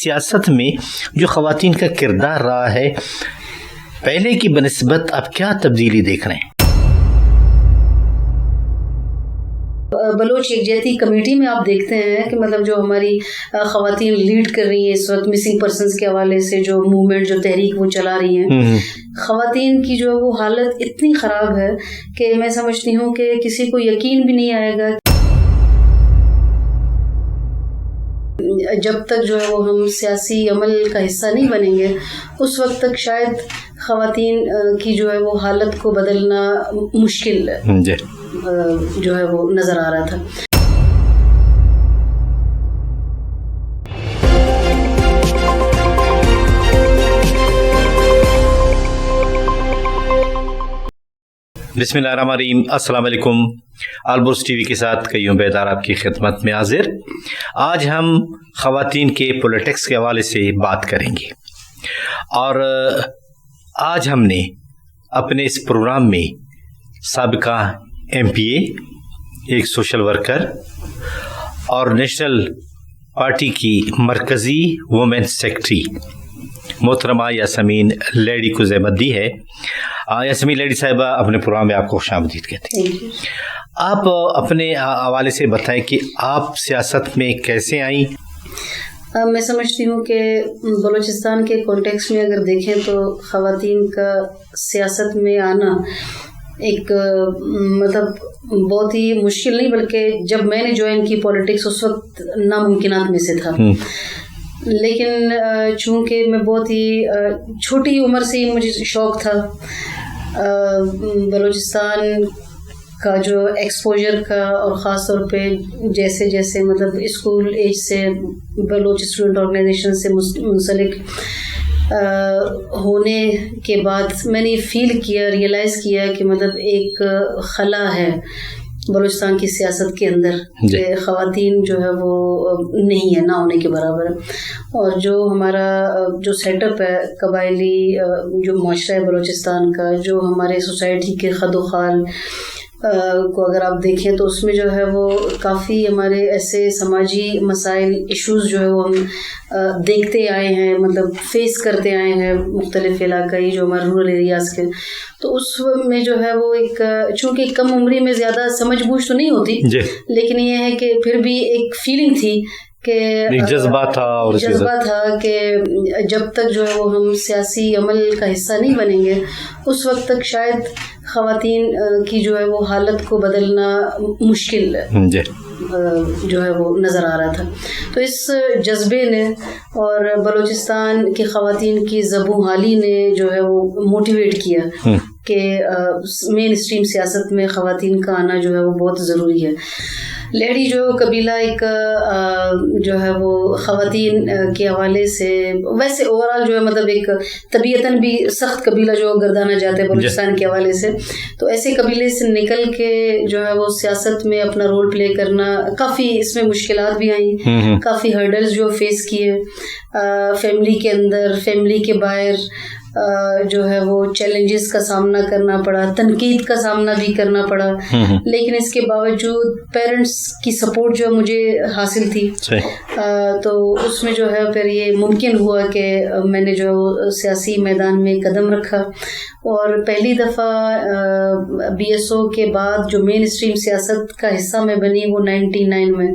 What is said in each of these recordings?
سیاست میں جو خواتین کا کردار رہا ہے پہلے کی بنسبت اب کیا تبدیلی دیکھ رہے ہیں؟ بلوچ یکجہتی کمیٹی میں آپ دیکھتے ہیں کہ مطلب جو ہماری خواتین لیڈ کر رہی ہیں اس وقت مسنگ پرسنز کے حوالے سے جو موومنٹ جو تحریک وہ چلا رہی ہیں، خواتین کی جو وہ حالت اتنی خراب ہے کہ میں سمجھتی ہوں کہ کسی کو یقین بھی نہیں آئے گا جب تک جو ہے وہ ہم سیاسی عمل کا حصہ نہیں بنیں گے اس وقت تک شاید خواتین کی جو ہے وہ حالت کو بدلنا مشکل جو ہے وہ نظر آ رہا تھا۔ بسم اللہ الرحمن الرحیم، السلام علیکم۔ البرز ٹی وی کے ساتھ قیوم بیدار آپ کی خدمت میں حاضر۔ آج ہم خواتین کے پولیٹکس کے حوالے سے بات کریں گے، اور آج ہم نے اپنے اس پروگرام میں سابقہ ایم پی اے، ایک سوشل ورکر اور نیشنل پارٹی کی مرکزی وومن سیکرٹری محترمہ یاسمین لیڈی کو زحمت دی ہے۔ یاسمین لیڈی صاحبہ، اپنے پروگرام میں آپ کو خوش آمدید کہتے ہیں۔ آپ اپنے حوالے سے بتائیں کہ آپ سیاست میں کیسے آئیں؟ میں سمجھتی ہوں کہ بلوچستان کے کانٹیکس میں اگر دیکھیں تو خواتین کا سیاست میں آنا ایک مطلب بہت ہی مشکل نہیں، بلکہ جب میں نے جوائن کی پولیٹکس اس وقت ناممکنات میں سے تھا، لیکن چونکہ میں بہت ہی چھوٹی عمر سے ہی مجھے شوق تھا بلوچستان کا جو ایکسپوجر کا، اور خاص طور پہ جیسے جیسے مطلب اسکول ایج سے بلوچ اسٹوڈنٹ آرگنائزیشن سے منسلک ہونے کے بعد میں نے فیل کیا، ریئلائز کیا کہ مطلب ایک خلا ہے بلوچستان کی سیاست کے اندر کہ خواتین جو ہے وہ نہیں ہے، نہ ہونے کے برابر ہے۔ اور جو ہمارا جو سیٹ اپ ہے قبائلی جو معاشرہ ہے بلوچستان کا، جو ہمارے سوسائٹی کے خد و خال کو اگر آپ دیکھیں تو اس میں جو ہے وہ کافی ہمارے ایسے سماجی مسائل، ایشوز جو ہے وہ ہم دیکھتے آئے ہیں، مطلب فیس کرتے آئے ہیں مختلف علاقائی جو ہمارے رورل ایریاز کے۔ تو اس میں جو ہے وہ ایک چونکہ کم عمری میں زیادہ سمجھ بوجھ تو نہیں ہوتی، لیکن یہ ہے کہ پھر بھی ایک فیلنگ تھی کہ جذبہ تھا کہ جب تک جو ہے وہ ہم سیاسی عمل کا حصہ نہیں بنیں گے اس وقت تک شاید خواتین کی جو ہے وہ حالت کو بدلنا مشکل جو ہے وہ نظر آ رہا تھا۔ تو اس جذبے نے اور بلوچستان کی خواتین کی زبوں حالی نے جو ہے وہ موٹیویٹ کیا کہ مین اسٹریم سیاست میں خواتین کا آنا جو ہے وہ بہت ضروری ہے۔ لیڈی جو قبیلہ ایک جو ہے وہ خواتین کے حوالے سے ویسے اوورال جو ہے مطلب ایک طبیعتاً بھی سخت قبیلہ جو گردانا جاتا ہے بلوچستان کے حوالے سے، تو ایسے قبیلے سے نکل کے جو ہے وہ سیاست میں اپنا رول پلے کرنا کافی اس میں مشکلات بھی آئیں، کافی ہرڈلز جو فیس کیے، فیملی کے اندر، فیملی کے باہر جو ہے وہ چیلنجز کا سامنا کرنا پڑا، تنقید کا سامنا بھی کرنا پڑا، لیکن اس کے باوجود پیرنٹس کی سپورٹ جو مجھے حاصل تھی، تو اس میں جو ہے پھر یہ ممکن ہوا کہ میں نے جو سیاسی میدان میں قدم رکھا، اور پہلی دفعہ بی ایس او کے بعد جو مین اسٹریم سیاست کا حصہ میں بنی وہ 99 میں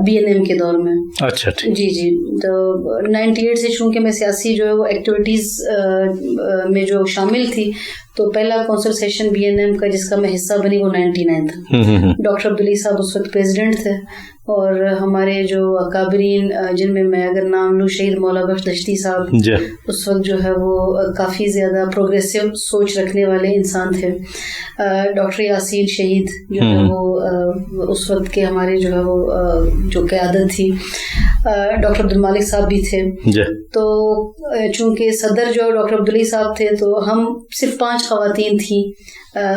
بی این ایم کے دور میں۔ اچھا جی تو 98 سے چونکہ میں سیاسی جو ہے وہ ایکٹیویٹیز میں جو شامل تھی، تو پہلا council session B N M کا جس کا میں حصہ بنی وہ 99 تھا۔ ڈاکٹر عبدالعلی صاحب اس وقت پریزیڈنٹ تھے، اور ہمارے جو اکابرین جن میں میں اگر نام لوں، شہید مولا بخش دشتی صاحب اس وقت جو ہے وہ کافی زیادہ پروگریسو سوچ رکھنے والے انسان تھے۔ ڈاکٹر یاسین شہید جو ہے وہ اس وقت کے ہمارے جو ہے وہ جو قیادت تھی، ڈاکٹر عبدالمالک صاحب بھی تھے۔ تو چونکہ صدر جو ڈاکٹر عبدالعلی صاحب تھے، تو ہم صرف 5 خواتین تھیں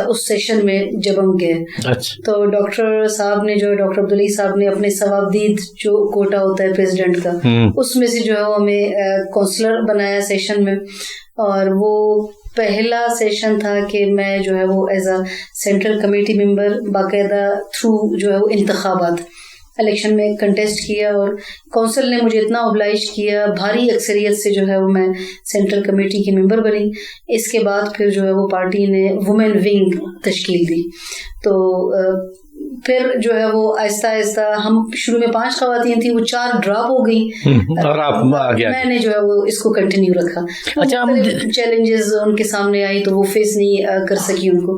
اس سیشن میں جب ہم گئے۔ تو ڈاکٹر صاحب نے جو ڈاکٹر عبدالعلی صاحب نے اپنے ثوابدید جو کوٹا ہوتا ہے پریزیڈنٹ کا، اس میں سے جو ہے وہ ہمیں کونسلر بنایا سیشن میں، اور وہ پہلا سیشن تھا کہ میں جو ہے وہ ایز اے سینٹرل کمیٹی ممبر باقاعدہ تھرو جو ہے وہ انتخابات الیکشن میں کنٹیسٹ کیا اور کونسل نے مجھے اتنا اوبلائج کیا, بھاری اکثریت سے جو ہے وہ میں سینٹرل کمیٹی کی ممبر بنی. اس کے بعد پھر جو ہے وہ پارٹی نے وومن ونگ تشکیل دی. تو پھر جو ہے وہ آہستہ آہستہ ہم شروع میں 5 خواتین تھیں, وہ 4 ڈراپ ہو گئی اور آپ میں نے جو ہے وہ اس کو کنٹینیو رکھا. اچھا, چیلنجز ان کے سامنے آئی تو وہ فیس نہیں کر سکی ان کو.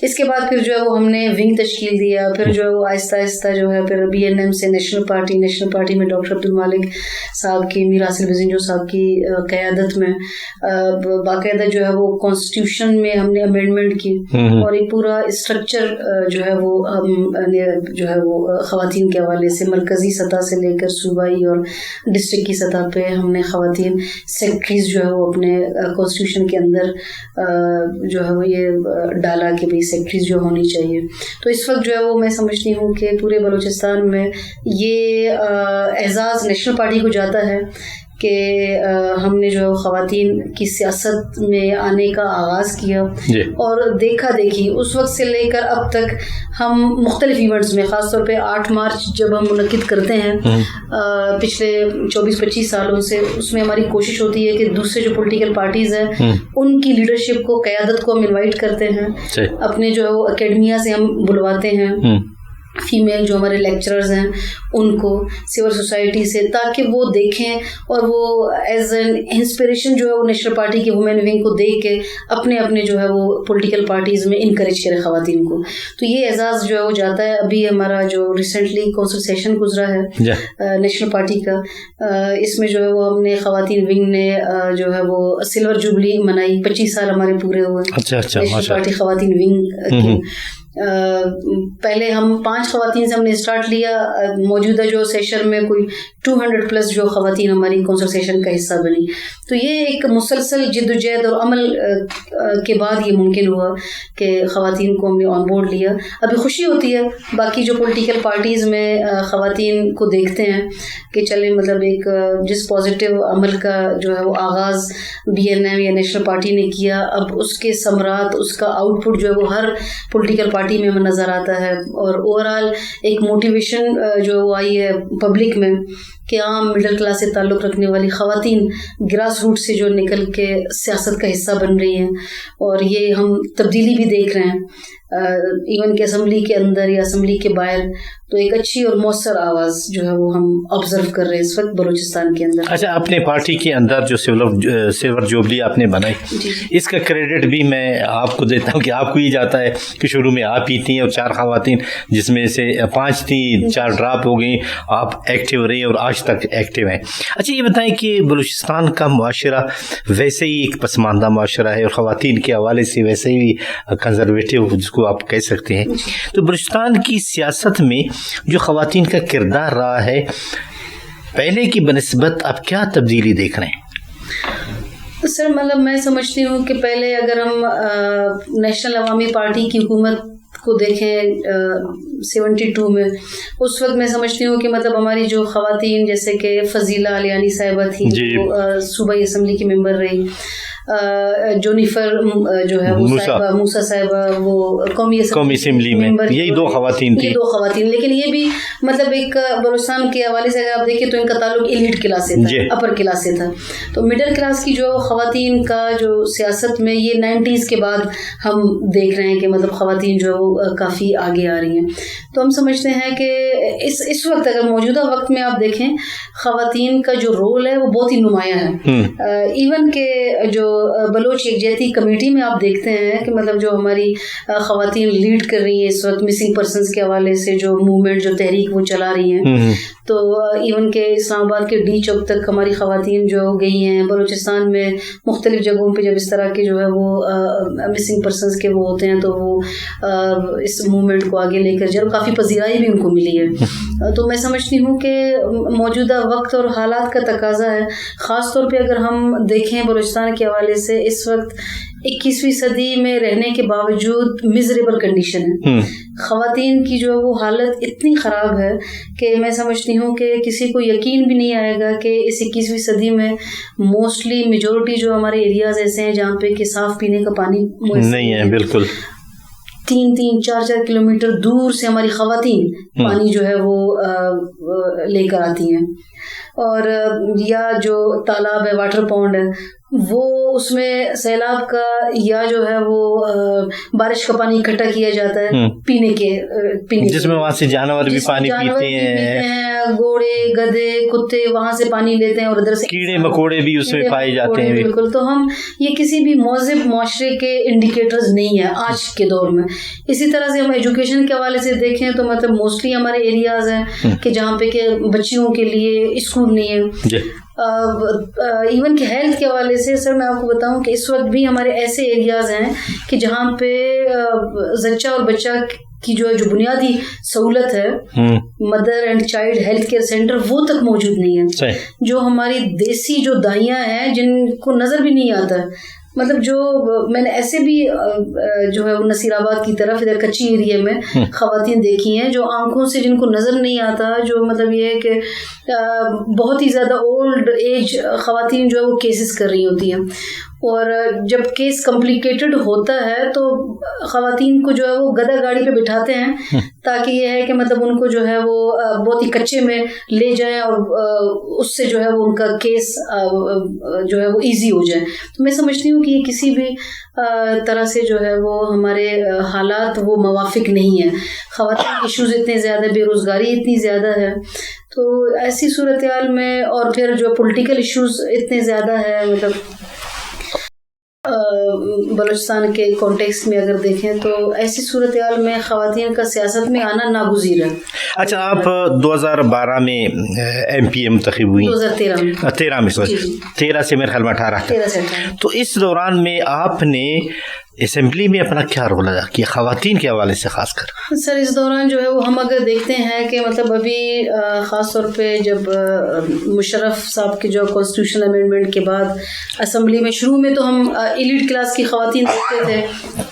اس کے بعد پھر جو ہے وہ ہم نے ونگ تشکیل دیا. پھر جو ہے وہ آہستہ آہستہ جو ہے پھر BNM سے نیشنل پارٹی میں ڈاکٹر عبدالمالک صاحب کی, میر حاصل بزنجو صاحب کی قیادت میں باقاعدہ جو ہے وہ کانسٹیٹیوشن میں ہم نے امینڈمنٹ کی اور ایک پورا اسٹرکچر جو ہے وہ جو ہے وہ خواتین کے حوالے سے مرکزی سطح سے لے کر صوبائی اور ڈسٹرکٹ کی سطح پہ ہم نے خواتین سیکرٹریز جو ہے وہ اپنے کانسٹیٹیوشن کے اندر جو ہے وہ یہ ڈالا کہ بھئی سیکرٹریز جو ہونی چاہیے. تو اس وقت جو ہے وہ میں سمجھتی ہوں کہ پورے بلوچستان میں یہ اعزاز نیشنل پارٹی کو جاتا ہے کہ ہم نے جو خواتین کی سیاست میں آنے کا آغاز کیا اور دیکھا دیکھی اس وقت سے لے کر اب تک ہم مختلف ایونٹس میں, خاص طور پہ 8 مارچ جب ہم منعقد کرتے ہیں پچھلے 24-25 سالوں سے, اس میں ہماری کوشش ہوتی ہے کہ دوسرے جو پولیٹیکل پارٹیز ہیں ان کی لیڈرشپ کو, قیادت کو ہم انوائٹ کرتے ہیں, اپنے جو اکیڈمیا سے ہم بلواتے ہیں فیمیل جو ہمارے لیکچررز ہیں ان کو, سول سوسائٹی سے, تاکہ وہ دیکھیں اور وہ ایز این انسپریشن جو ہے وہ نیشنل پارٹی کی وومن ونگ کو دیکھ کے اپنے جو ہے وہ پولیٹیکل پارٹیز میں انکریج کرے خواتین کو. تو یہ اعزاز جو ہے وہ جاتا ہے. ابھی ہمارا جو ریسنٹلی کونسل سیشن گزرا ہے نیشنل پارٹی کا, اس میں جو ہے وہ ہم نے خواتین ونگ نے جو ہے وہ سلور جوبلی منائی, 25 سال ہمارے پورے ہوئے نیشنل پارٹی خواتین ونگ کی. پہلے ہم 5 خواتین سے ہم نے اسٹارٹ لیا, موجودہ جو سیشن میں کوئی 200+ جو خواتین ہماری کونسل سیشن کا حصہ بنی. تو یہ ایک مسلسل جدوجہد اور عمل کے بعد یہ ممکن ہوا کہ خواتین کو ہم نے آن بورڈ لیا. ابھی خوشی ہوتی ہے باقی جو پولیٹیکل پارٹیز میں خواتین کو دیکھتے ہیں کہ چلے مطلب ایک جس پازیٹیو عمل کا جو ہے وہ آغاز BNM یا نیشنل پارٹی نے کیا, اب اس کے ثمرات, اس کا آؤٹ پٹ جو ہے وہ ہر پولیٹیکل پارٹی میں نظر آتا ہے. اور اوور آل ایک موٹیویشن جو وہ آئی ہے پبلک میں کہ عام مڈل کلاس سے تعلق رکھنے والی خواتین گراس روٹ سے جو نکل کے سیاست کا حصہ بن رہی ہیں, اور یہ ہم تبدیلی بھی دیکھ رہے ہیں ایون کہ اسمبلی کے اندر یا اسمبلی کے باہر. تو ایک اچھی اور مؤثر آواز جو ہے وہ ہم آبزرو کر رہے ہیں اس وقت بلوچستان کے اندر. اچھا, اپنے پارٹی کے اندر جو سلور جوبلی آپ نے بنائی, اس کا کریڈٹ بھی میں آپ کو دیتا ہوں کہ آپ کو ہی جاتا ہے کہ شروع میں آپ ہی تھیں اور 4 خواتین جس میں سے 5 تھیں, 4 ڈراپ ہو گئیں, آپ ایکٹیو رہی اور آج تک ایکٹیو ہیں. اچھا یہ بتائیں کہ بلوچستان کا معاشرہ ویسے ہی ایک پسماندہ معاشرہ ہے اور خواتین کے حوالے سے ویسے ہی کنزرویٹو جس کو آپ کہہ سکتے ہیں, تو بلوچستان کی سیاست میں جو خواتین کا کردار رہا ہے پہلے کی بنسبت آپ کیا تبدیلی دیکھ رہے ہیں؟ سر مطلب میں سمجھتی ہوں کہ پہلے اگر ہم نیشنل عوامی پارٹی کی حکومت کو دیکھیں 72 میں, اس وقت میں سمجھتی ہوں کہ مطلب ہماری جو خواتین جیسے کہ فضیلہ علیانی صاحبہ تھی وہ صوبائی اسمبلی کی ممبر رہی, جونیفر جو ہے وہ صاحبہ موسیٰ صاحبہ وہ قومی اسمبلی میں, یہی 2 خواتین تھیں. لیکن یہ بھی مطلب ایک بلوچستان کے حوالے سے اگر آپ دیکھیں تو ان کا تعلق ایلیٹ کلاس سے تھا, اپر کلاس سے تھا. تو مڈل کلاس کی جو خواتین کا جو سیاست میں یہ 90s کے بعد ہم دیکھ رہے ہیں کہ مطلب خواتین جو ہے وہ کافی آگے آ رہی ہیں. تو ہم سمجھتے ہیں کہ اس وقت اگر موجودہ وقت میں آپ دیکھیں خواتین کا جو رول ہے وہ بہت ہی نمایاں ہے. ایون کہ جو بلوچ یکجہتی کمیٹی میں آپ دیکھتے ہیں کہ مطلب جو ہماری خواتین لیڈ کر رہی ہیں اس وقت مسنگ پرسنز کے حوالے سے جو موومنٹ جو تحریک وہ چلا رہی ہیں, تو ایون کہ اسلام آباد کے ڈی چوک تک ہماری خواتین جو گئی ہیں. بلوچستان میں مختلف جگہوں پہ جب اس طرح کے جو ہے وہ مسنگ پرسنز کے وہ ہوتے ہیں تو وہ اس موومنٹ کو آگے لے کر جب کافی پذیرائی بھی ان کو ملی ہے. تو میں سمجھتی ہوں کہ موجودہ وقت اور حالات کا تقاضا ہے, خاص طور پہ اگر ہم دیکھیں بلوچستان کے حوالے سے اس وقت 21ویں صدی میں رہنے کے باوجود میزریبل کنڈیشن ہے. خواتین کی جو وہ حالت اتنی خراب ہے کہ میں سمجھتی ہوں کہ کسی کو یقین بھی نہیں آئے گا کہ اس 21ویں صدی میں موسٹلی میجورٹی جو ہمارے ایریاز ایسے ہیں جہاں پہ کہ صاف پینے کا پانی نہیں ہے. بالکل. 3-3, 4-4 کلومیٹر دور سے ہماری خواتین پانی جو ہے وہ لے کر آتی ہیں. اور یا جو تالاب ہے, واٹر پونڈ ہے, وہ اس میں سیلاب کا یا جو ہے وہ بارش کا پانی اکٹھا کیا جاتا ہے پینے کے, جس میں وہاں سے جانور بھی پانی پیتے ہیں, گھوڑے گدھے کتے وہاں سے پانی لیتے ہیں, اور ادھر سے کیڑے مکوڑے بھی اس میں پائے جاتے ہیں. بالکل. تو ہم یہ کسی بھی مہذب معاشرے کے انڈیکیٹرز نہیں ہیں آج کے دور میں. اسی طرح سے ہم ایجوکیشن کے حوالے سے دیکھیں تو مطلب موسٹلی ہمارے ایریاز ہیں کہ جہاں پہ کہ بچیوں کے لیے اسکول نہیں ہے. ایون کہ ہیلتھ کے حوالے سے سر میں آپ کو بتاؤں کہ اس وقت بھی ہمارے ایسے ایریاز ہیں کہ جہاں پہ زچہ اور بچہ کی جو بنیادی سہولت ہے, mother and child health care centre, وہ تک موجود نہیں ہے. جو ہماری دیسی جو دائیاں ہیں جن کو نظر بھی نہیں آتا ہے, مطلب جو میں نے ایسے بھی جو ہے وہ نصیر آباد کی طرف ادھر کچی ایریا میں خواتین دیکھی ہیں جو آنکھوں سے جن کو نظر نہیں آتا, جو مطلب یہ ہے کہ بہت ہی زیادہ اولڈ ایج خواتین جو ہے وہ کیسز کر رہی ہوتی ہیں. اور جب کیس کمپلیکیٹڈ ہوتا ہے تو خواتین کو جو ہے وہ گدھا گاڑی پہ بٹھاتے ہیں تاکہ یہ ہے کہ مطلب ان کو جو ہے وہ بہت ہی کچے میں لے جائیں اور اس سے جو ہے وہ ان کا کیس جو ہے وہ ایزی ہو جائے. تو میں سمجھتی ہوں کہ یہ کسی بھی طرح سے جو ہے وہ ہمارے حالات وہ موافق نہیں ہیں. خواتین کے ایشوز اتنے زیادہ, بے روزگاری اتنی زیادہ ہے, تو ایسی صورتحال میں اور پھر جو پولیٹیکل ایشوز اتنے زیادہ ہے, مطلب بلوچستان کے کانٹیکسٹ میں اگر دیکھیں تو ایسی صورتحال میں خواتین کا سیاست میں آنا ناگزیر ہے. اچھا, آپ 2012 میں ایم پی منتخب ہوئی, 2013 میں 13 سے میرے خیال میں 18, تو اس دوران میں آپ نے اسمبلی میں اپنا کیا رول ادا کیا خواتین کے حوالے سے خاص کر؟ سر اس دوران جو ہے وہ ہم اگر دیکھتے ہیں کہ مطلب ابھی خاص طور پہ جب مشرف صاحب کی جو کانسٹیٹیوشن امینڈمنٹ کے بعد اسمبلی میں شروع میں تو ہم ایلیٹ کلاس کی خواتین دیکھتے تھے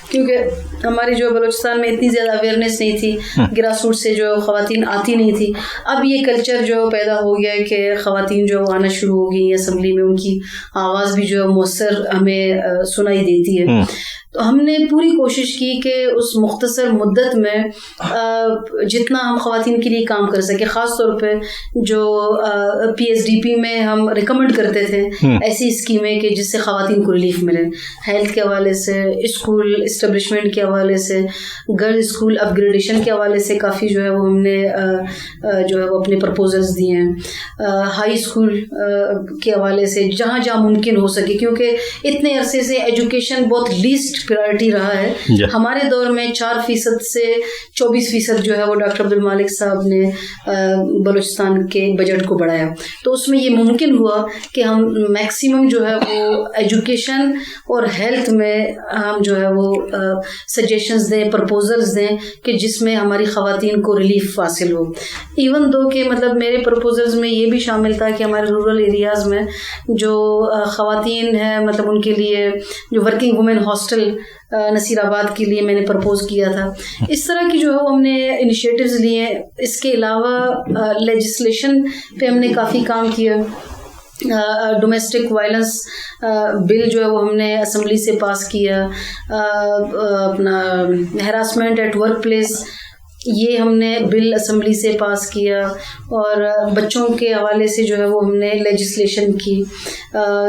کیونکہ ہماری جو بلوچستان میں اتنی زیادہ اویئرنیس نہیں تھی, گراس روٹ سے جو خواتین آتی نہیں تھی. اب یہ کلچر جو پیدا ہو گیا ہے کہ خواتین جو آنا شروع ہو گئی اسمبلی میں, ان کی آواز بھی جو ہے مؤثر ہمیں سنائی دیتی ہے. تو ہم نے پوری کوشش کی کہ اس مختصر مدت میں جتنا ہم خواتین کے لیے کام کر سکے, خاص طور پہ جو پی ایس ڈی پی میں ہم ریکمینڈ کرتے تھے ایسی اسکیمیں کہ جس سے خواتین کو ریلیف ملے, ہیلتھ کے حوالے سے, اسکول اسٹیبلشمنٹ کے حوالے سے, گرل اسکول اپ گریڈیشن کے حوالے سے کافی جو ہے وہ ہم نے جو ہے وہ اپنے پرپوزلز دیے ہیں, ہائی اسکول کے حوالے سے جہاں جہاں ممکن ہو سکے, کیونکہ اتنے عرصے سے ایجوکیشن بہت لیسٹ پرائرٹی رہا ہے. ہمارے دور میں 4% سے 24% جو ہے وہ ڈاکٹر عبد المالک صاحب نے بلوچستان کے بجٹ کو بڑھایا, تو اس میں یہ ممکن ہوا کہ ہم میکسیمم جو ہے وہ ایجوکیشن اور ہیلتھ میں ہم جو ہے وہ سجیشنز دیں, پرپوزلز دیں کہ جس میں ہماری خواتین کو ریلیف حاصل ہو. ایون دو کہ مطلب میرے پرپوزلز میں یہ بھی شامل تھا کہ ہمارے رورل ایریاز میں جو خواتین ہیں, مطلب ان کے لیے جو ورکنگ وومن ہاسٹل نصیر آباد کے لیے میں نے پرپوز کیا تھا. اس طرح کی جو ہے ہم نے انیشیٹوز لیے. اس کے علاوہ لیجسلیشن پہ ہم نے کافی کام کیا. ڈومیسٹک وائلنس بل جو ہے وہ ہم نے اسمبلی سے پاس کیا. اپنا ہراسمنٹ ایٹ ورک پلیس یہ ہم نے بل اسمبلی سے پاس کیا, اور بچوں کے حوالے سے جو ہے وہ ہم نے لیجسلیشن کی.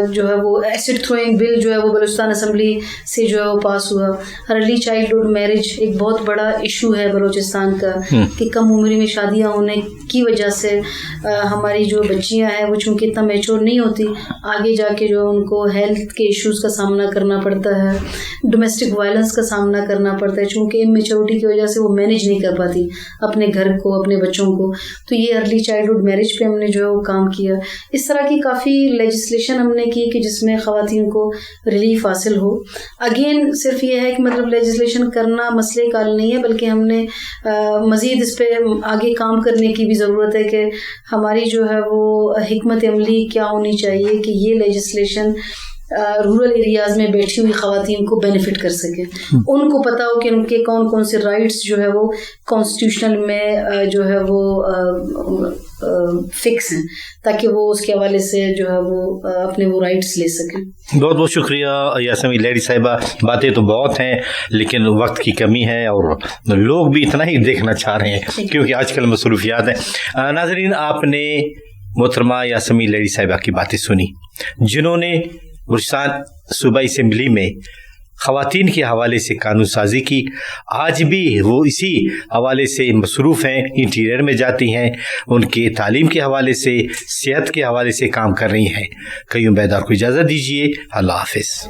جو ہے وہ ایسڈ تھروئنگ بل جو ہے وہ بلوچستان اسمبلی سے جو ہے وہ پاس ہوا. ارلی چائلڈہڈ میرج ایک بہت بڑا ایشو ہے بلوچستان کا کہ کم عمری میں شادیاں ہونے کی وجہ سے ہماری جو بچیاں ہیں وہ چونکہ اتنا میچور نہیں ہوتی, آگے جا کے جو ان کو ہیلتھ کے ایشوز کا سامنا کرنا پڑتا ہے, ڈومیسٹک وائلنس کا سامنا کرنا پڑتا ہے, چونکہ میچورٹی کی وجہ سے وہ مینیج نہیں کر پاتی اپنے گھر کو, اپنے بچوں کو. تو یہ ارلی چائلڈہڈ میرج پہ ہم نے جو ہے وہ کام کیا. اس طرح کی کافی لیجسلیشن ہم نے کی کہ جس میں خواتین کو ریلیف حاصل ہو. اگین صرف یہ ہے کہ مطلب لیجسلیشن کرنا مسئلے کا حل نہیں ہے, بلکہ ہم نے مزید اس پہ آگے کام کرنے کی بھی ضرورت ہے کہ ہماری جو ہے وہ حکمت عملی کیا ہونی چاہیے کہ یہ لیجسلیشن رورل ایریاز میں بیٹھی ہوئی خواتین کو بینیفٹ کر سکے, ان کو پتا ہو کہ ان کے کون کون سے رائٹس جو ہے وہ کانسٹیٹیوشنل میں جو ہے وہ فکس ہیں تاکہ وہ اس کے حوالے سے جو ہے وہ اپنے وہ رائٹس لے سکیں. بہت بہت شکریہ یاسمین لیڈی صاحبہ. باتیں تو بہت ہیں لیکن وقت کی کمی ہے اور لوگ بھی اتنا ہی دیکھنا چاہ رہے ہیں کیونکہ آج کل مصروفیات ہیں. ناظرین، آپ نے محترمہ یاسمین لیڈی صاحبہ کی باتیں سنی جنہوں نے بلوچستان صوبائی اسمبلی میں خواتین کے حوالے سے قانون سازی کی. آج بھی وہ اسی حوالے سے مصروف ہیں، انٹیریئر میں جاتی ہیں، ان کے تعلیم کے حوالے سے، صحت کے حوالے سے کام کر رہی ہیں. قیوم بیدار کو اجازت دیجیے. اللہ حافظ.